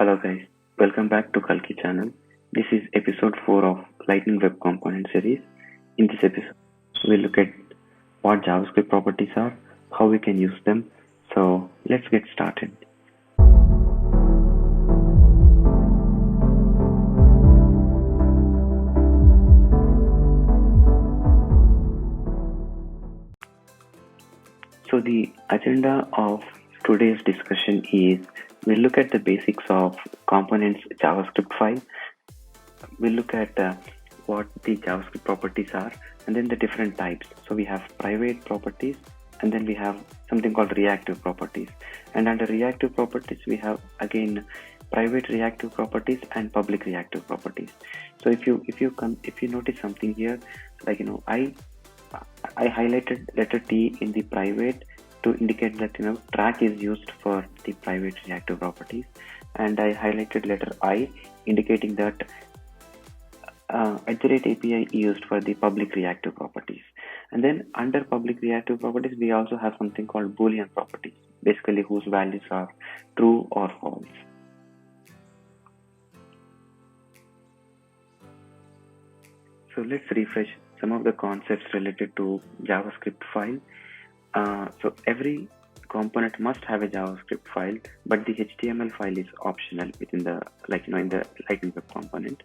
Hello guys, welcome back to Kalki channel. This is episode 4 of Lightning Web Component series. In this episode, we'll look at what JavaScript properties are, how we can use them. So let's get started. So the agenda of today's discussion is we'll look at the basics of components JavaScript file. We'll look at what the JavaScript properties are and then the different types. So we have private properties and then we have something called reactive properties. And under reactive properties, we have again private reactive properties and public reactive properties. So if you notice something here, like I highlighted letter T in the private to indicate that track is used for the private reactive properties, and I highlighted letter I indicating that API used for the public reactive properties. And then under public reactive properties, we also have something called Boolean properties, basically whose values are true or false. So let's refresh some of the concepts related to JavaScript file. So every component must have a JavaScript file, but the HTML file is optional within the in the Lightning Web component.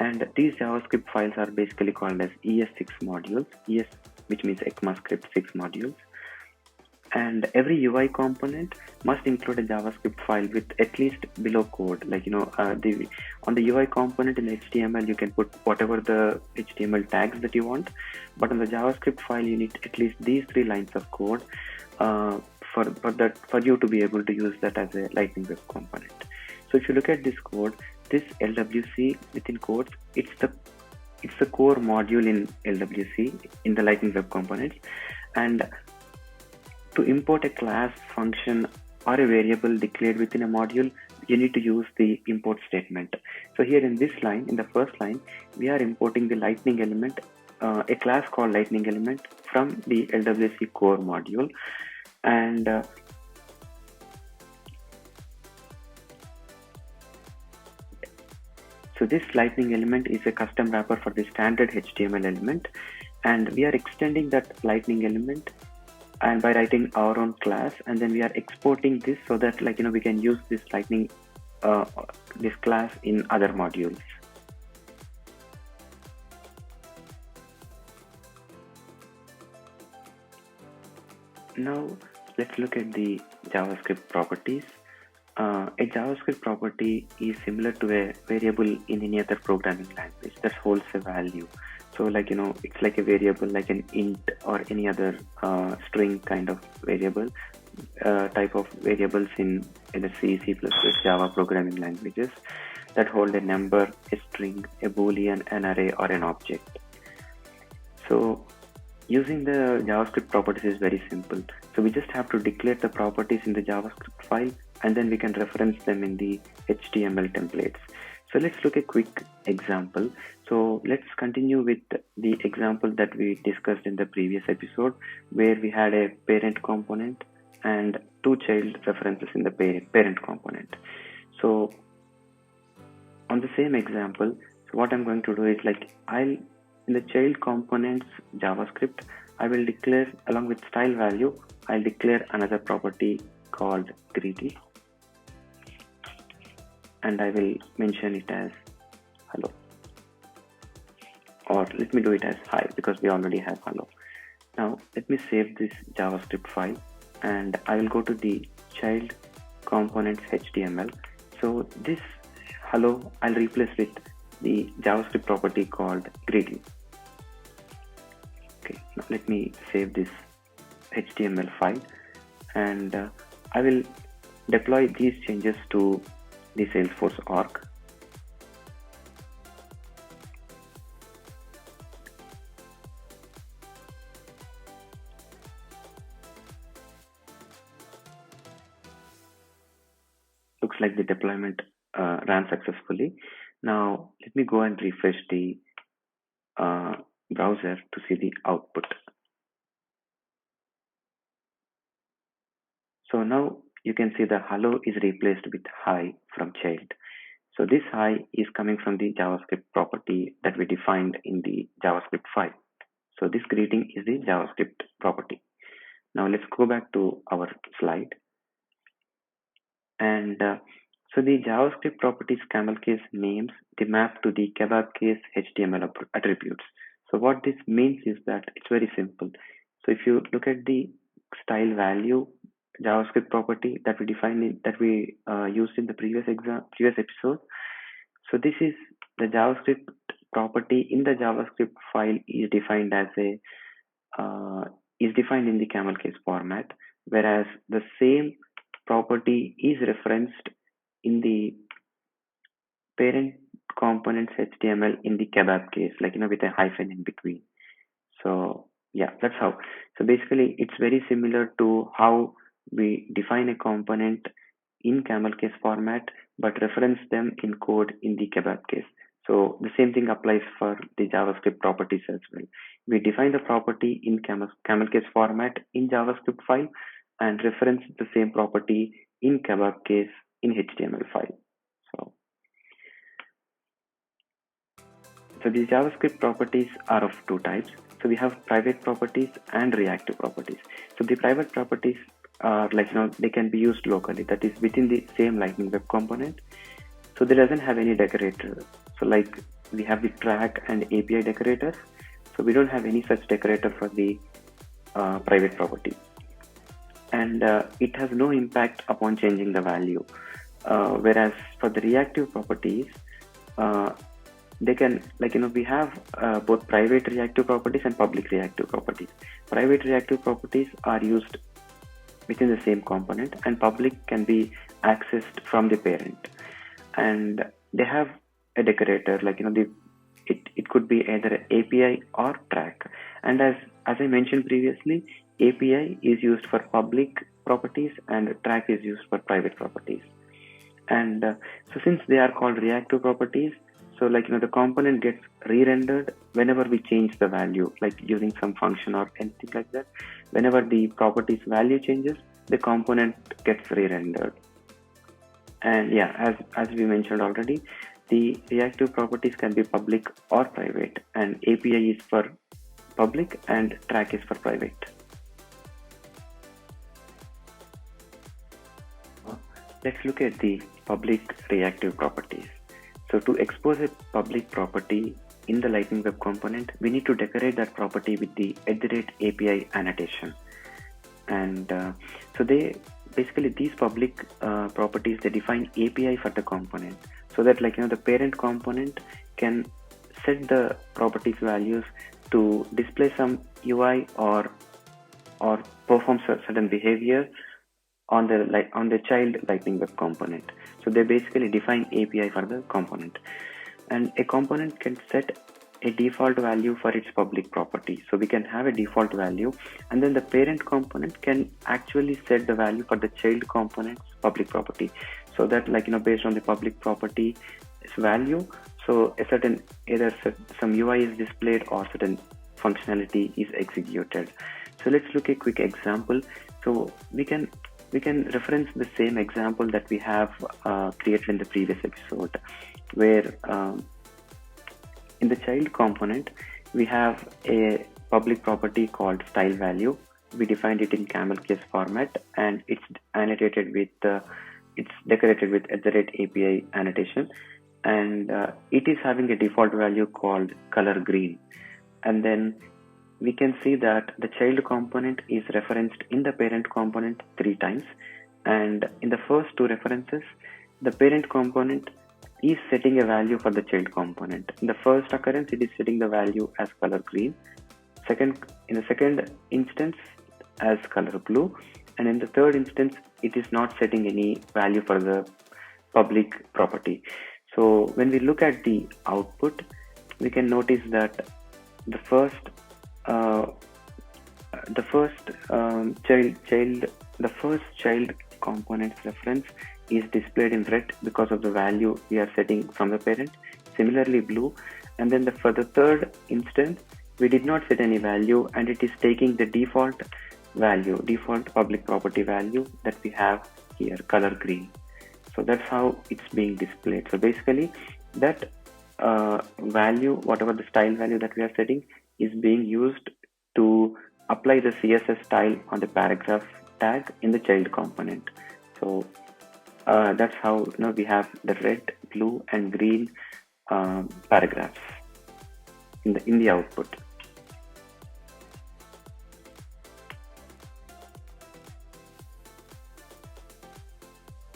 And these JavaScript files are basically called as ES6 modules, ES, which means ECMAScript 6 modules. And every UI component must include a JavaScript file with at least below code. On the UI component in HTML, you can put whatever the HTML tags that you want, but on the JavaScript file, you need at least these 3 lines of code for you to be able to use that as a Lightning Web component. So if you look at this code, this LWC within quotes, it's the core module in LWC in the Lightning Web components. And to import a class, function, or a variable declared within a module, you need to use the import statement. So here in this line, in the first line, we are importing the Lightning element, a class called Lightning element from the LWC core module. And so this Lightning element is a custom wrapper for the standard HTML element, and we are extending that Lightning element and by writing our own class, and then we are exporting this so that we can use this Lightning this class in other modules. Now let's look at the JavaScript properties. A JavaScript property is similar to a variable in any other programming language that holds a value. So it's like a variable, like an int or any other string kind of variable, type of variables in the C, C++, Java programming languages that hold a number, a string, a boolean, an array, or an object. So using the JavaScript properties is very simple. So we just have to declare the properties in the JavaScript file, and then we can reference them in the HTML templates. So let's look at a quick example. So let's continue with the example that we discussed in the previous episode, where we had a parent component and 2 child references in the parent component. So on the same example, so what I'm going to do is in the child components JavaScript, I will declare, along with style value, I'll declare another property called greedy, and I will mention it as hello, or let me do it as hi because we already have hello. Now let me save this JavaScript file, and I will go to the child components HTML. So this hello I'll replace with the JavaScript property called greeting. Okay, now let me save this HTML file, and I will deploy these changes to the Salesforce org. Looks like the deployment ran successfully. Now let me go and refresh the browser to see the output. So now you can see the hello is replaced with hi from child. So this hi is coming from the JavaScript property that we defined in the JavaScript file. So this greeting is the JavaScript property. Now let's go back to our slide. And so the JavaScript properties camel case names, they map to the kebab case HTML attributes. So what this means is that it's very simple. So if you look at the style value JavaScript property that we defined that we used in the previous episode. So this is the JavaScript property in the JavaScript file is defined as a is defined in the camel case format, whereas the same property is referenced in the parent components HTML in the kebab case, like with a hyphen in between. So yeah, that's how. So basically, it's very similar to how we define a component in camel case format, but reference them in code in the kebab case. So the same thing applies for the JavaScript properties as well. We define the property in camel case format in JavaScript file and reference the same property in kebab case in HTML file. So these JavaScript properties are of two types. So we have private properties and reactive properties. So the private properties are they can be used locally, that is within the same Lightning Web component. So they doesn't have any decorator. So like we have the track and API decorators. So we don't have any such decorator for the private property. And it has no impact upon changing the value. Whereas for the reactive properties, they can we have both private reactive properties and public reactive properties. Private reactive properties are used within the same component, and public can be accessed from the parent. And they have a decorator, it could be either API or track. And as I mentioned previously, API is used for public properties and track is used for private properties. And so since they are called reactive properties, so the component gets re-rendered whenever we change the value, like using some function or anything like that. Whenever the property's value changes, the component gets re-rendered. And yeah, as we mentioned already, the reactive properties can be public or private, and API is for public and track is for private. Let's look at the public reactive properties. So to expose a public property in the Lightning Web component, we need to decorate that property with the @API annotation. And so these public properties, they define API for the component, so that the parent component can set the properties values to display some UI or perform certain behavior on the child Lightning Web component. So they basically define API for the component, and a component can set a default value for its public property. So we can have a default value, and then the parent component can actually set the value for the child component's public property, so that based on the public property's value, so a certain either some UI is displayed or certain functionality is executed. So let's look at a quick example. So we can reference the same example that we have created in the previous episode, where in the child component we have a public property called style value. We defined it in camel case format, and it's annotated with it's decorated with @API annotation, and it is having a default value called color green. And then we can see that the child component is referenced in the parent component 3 times, and in the first 2 references, the parent component is setting a value for the child component. In the first occurrence, it is setting the value as color green. In the second instance, as color blue, and in the third instance, it is not setting any value for the public property. So when we look at the output, we can notice that the first child component's reference is displayed in red because of the value we are setting from the parent. Similarly, blue. And then for the third instance, we did not set any value, and it is taking the default public property value that we have here, color green. So that's how it's being displayed. So basically that value, whatever the style value that we are setting, is being used to apply the CSS style on the paragraph tag in the child component. So that's how we have the red, blue, and green paragraphs in the output.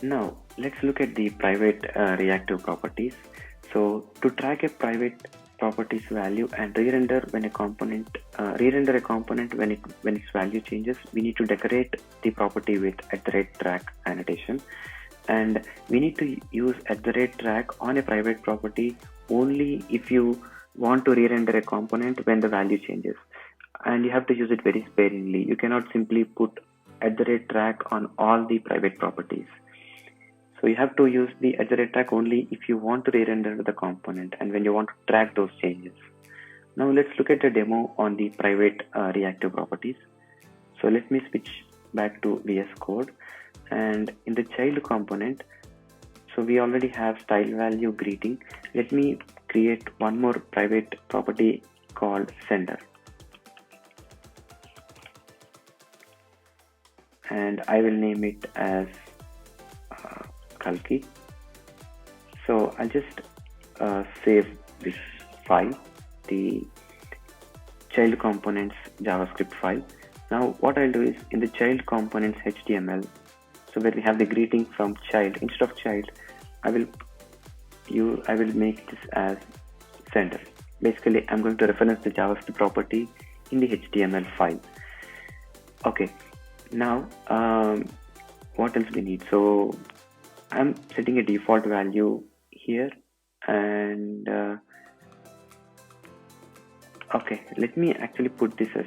Now let's look at the private reactive properties. So to track a private properties value and re-render when a component when its value changes, we need to decorate the property with @track annotation, and we need to use @track on a private property only if you want to re-render a component when the value changes, and you have to use it very sparingly. You cannot simply put @track on all the private properties. So you have to use the @track only if you want to re-render the component and when you want to track those changes. Now let's look at the demo on the private reactive properties. So let me switch back to VS Code, and in the child component, so we already have style value greeting. Let me create one more private property called sender, and I will name it as Kalki. So I'll just save this file, the child components JavaScript file. Now what I'll do is in the child components HTML, so where we have the greeting from child, instead of child, I will make this as sender. Basically, I'm going to reference the JavaScript property in the HTML file. Okay, now what else we need? So I'm setting a default value here, and okay, let me actually put this as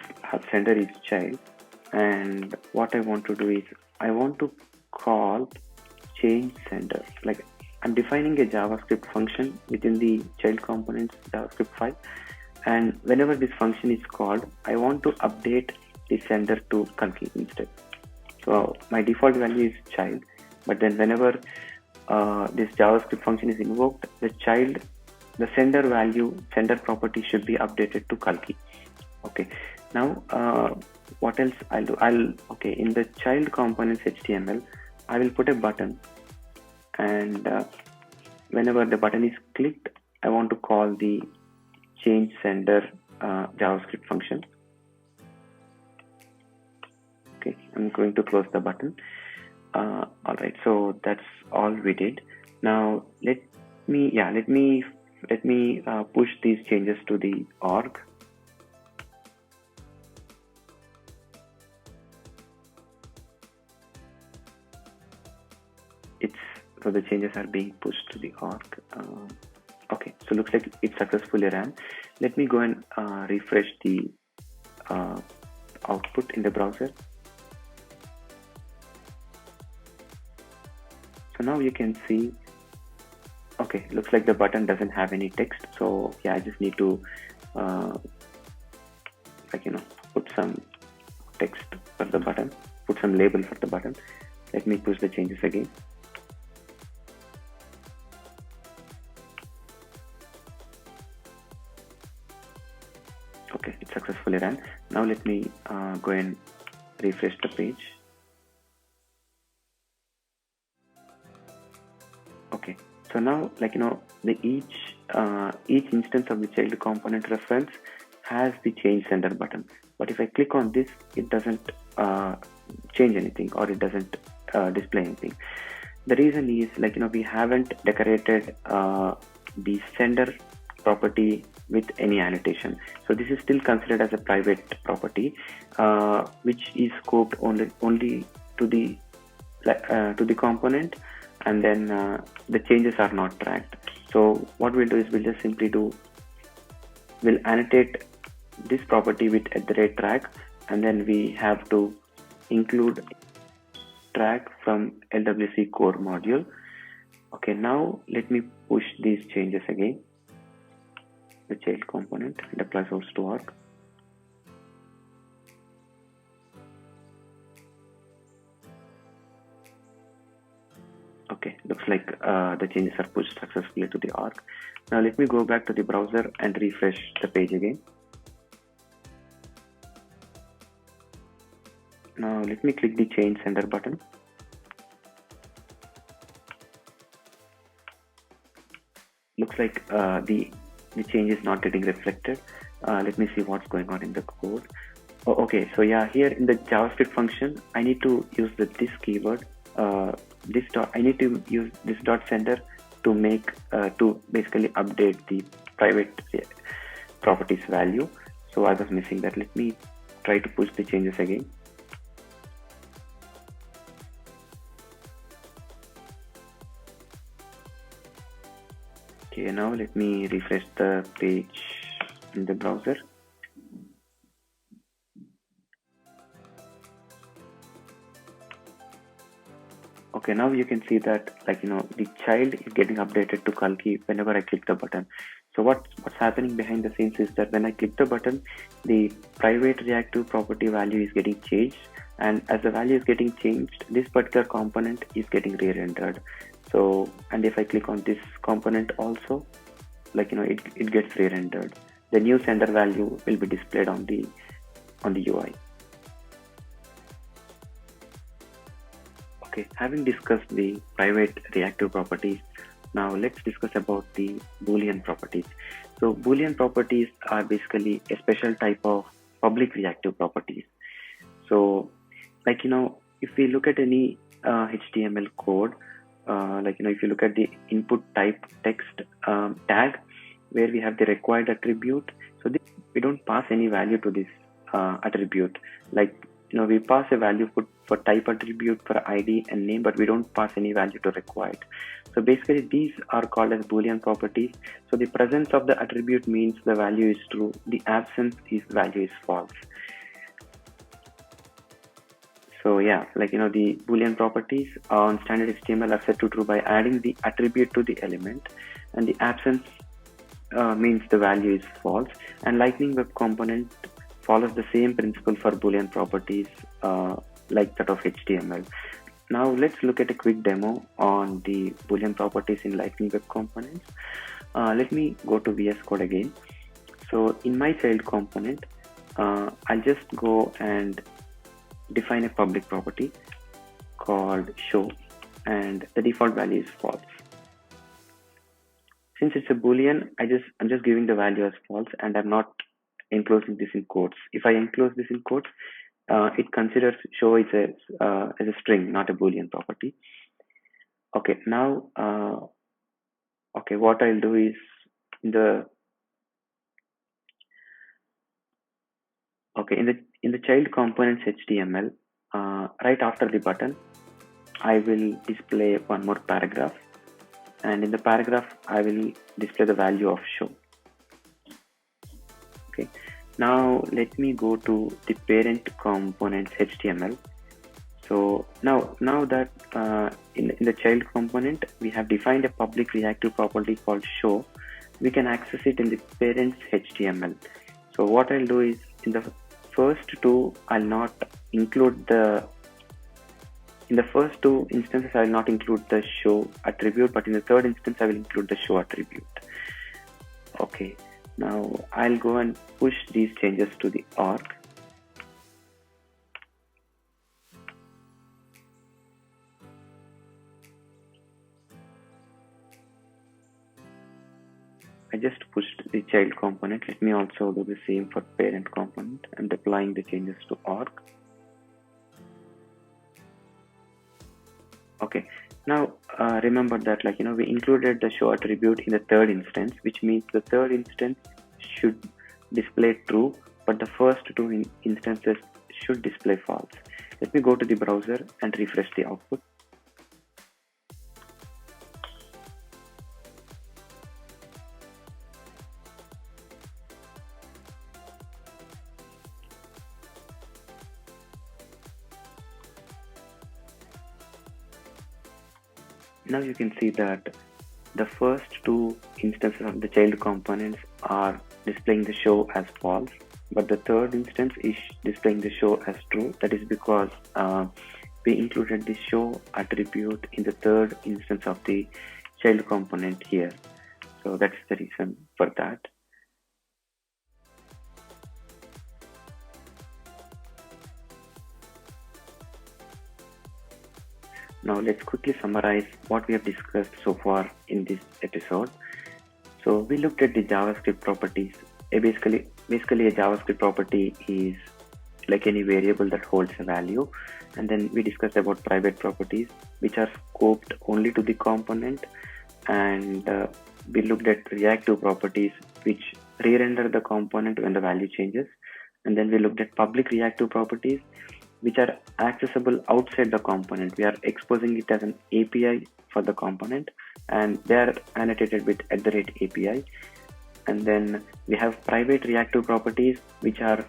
sender is child, and what I want to do is I want to call change sender. Like, I'm defining a JavaScript function within the child components JavaScript file, and whenever this function is called, I want to update the sender to Kalki instead. So my default value is child, but then whenever this JavaScript function is invoked, the sender value, sender property should be updated to Kalki. Okay, now what else I'll do? Okay, in the child components HTML, I will put a button, and whenever the button is clicked, I want to call the change sender JavaScript function. Okay, I'm going to close the button. All right, so that's all we did. Now let me push these changes to the org. So the changes are being pushed to the org. Okay, so looks like it successfully ran. Let me go and refresh the output in the browser. So now you can see, okay, looks like the button doesn't have any text. So yeah, I just need to put some text for the button, put some label for the button. Let me push the changes again. Okay, it successfully ran. Now let me go and refresh the page. Okay, so now each instance of the child component reference has the change sender button, but if I click on this, it doesn't change anything, or it doesn't display anything. The reason is we haven't decorated the sender property with any annotation, so this is still considered as a private property, which is scoped only to the component, and then the changes are not tracked. So what we'll do is we'll annotate this property with @track, and then we have to include track from LWC core module. Okay, now let me push these changes again. The child component deploy source to org. Okay, looks like the changes are pushed successfully to the org. Now let me go back to the browser and refresh the page again. Now let me click the change sender button. Looks like the change is not getting reflected. Let me see what's going on in the code. Oh, okay, so yeah, here in the JavaScript function, I need to use this keyword. I need to use this dot sender to make to basically update the private properties value. So I was missing that. Let me try to push the changes again. Okay, now let me refresh the page in the browser. Okay, now you can see that, like, the child is getting updated to Kalki whenever I click the button. So what's happening behind the scenes is that when I click the button, the private reactive property value is getting changed, and as the value is getting changed, this particular component is getting re-rendered. So, and if I click on this component also, like, it gets re-rendered. The new sender value will be displayed on the UI. Okay, having discussed the private reactive properties, now let's discuss about the Boolean properties. So Boolean properties are basically a special type of public reactive properties. So, like, if we look at any HTML code, if you look at the input type text tag, where we have the required attribute, so we don't pass any value to this attribute. Like, we pass a value for type attribute, for ID and name, but we don't pass any value to required. So basically these are called as Boolean properties. So the presence of the attribute means the value is true, the absence is value is false. So yeah, like, the Boolean properties on standard HTML are set to true by adding the attribute to the element, and the absence means the value is false. And Lightning Web Component follows the same principle for Boolean properties like that of HTML. Now let's look at a quick demo on the Boolean properties in Lightning Web Components. Let me go to VS Code again. So in my child component, I'll just go and define a public property called show, and the default value is false. Since it's a Boolean, I'm just giving the value as false, and I'm not enclosing this in quotes. If I enclose this in quotes, it considers show as a string, not a Boolean property. Okay, now what I'll do is in the child components HTML, right after the button, I will display one more paragraph, and in the paragraph I will display the value of show. Okay, now let me go to the parent components HTML. So now that in the child component we have defined a public reactive property called show, we can access it in the parents HTML. So what I'll do is, in the first two, I'll not include in the first two instances I will not include the show attribute, but in the third instance I will include the show attribute. Okay, now I'll go and push these changes to the org. I just pushed the child component. Let me also do the same for parent component. I'm deploying the changes to org. Okay, now remember that, like, we included the show attribute in the third instance, which means the third instance should display true, but the first two instances should display false. Let me go to the browser and refresh the output. Now you can see that the first two instances of the child components are displaying the show as false, but the third instance is displaying the show as true. That is because we included the show attribute in the third instance of the child component here. So that's the reason for that. Now let's quickly summarize what we have discussed so far in this episode. So we looked at the JavaScript properties. Basically a JavaScript property is like any variable that holds a value. And then we discussed about private properties, which are scoped only to the component. And we looked at reactive properties, which re-render the component when the value changes. And then we looked at public reactive properties, which are accessible outside the component. We are exposing it as an API for the component, and they are annotated with @API. And then we have private reactive properties, which are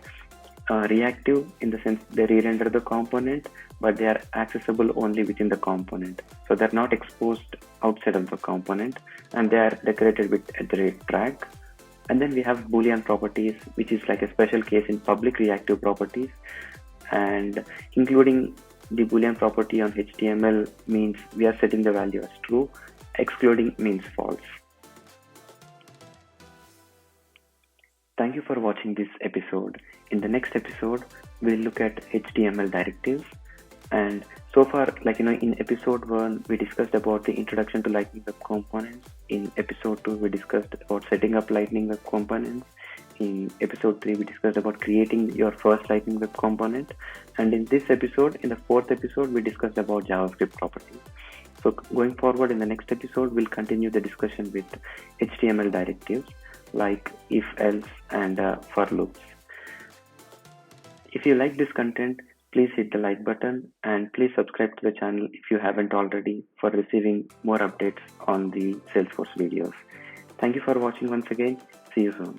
reactive in the sense they re-render the component, but they are accessible only within the component. So they're not exposed outside of the component, and they are decorated with @tag. And then we have Boolean properties, which is like a special case in public reactive properties. And including the Boolean property on HTML means we are setting the value as true, excluding means false. Thank you for watching this episode. In the next episode, we'll look at HTML directives. And so far, in episode 1, we discussed about the introduction to Lightning Web Components. In episode 2, we discussed about setting up Lightning Web Components. In episode 3, we discussed about creating your first Lightning Web component. And in this episode, in the 4th episode, we discussed about JavaScript properties. So going forward in the next episode, we'll continue the discussion with HTML directives like if, else, and for loops. If you like this content, please hit the like button and please subscribe to the channel if you haven't already for receiving more updates on the Salesforce videos. Thank you for watching once again. See you soon.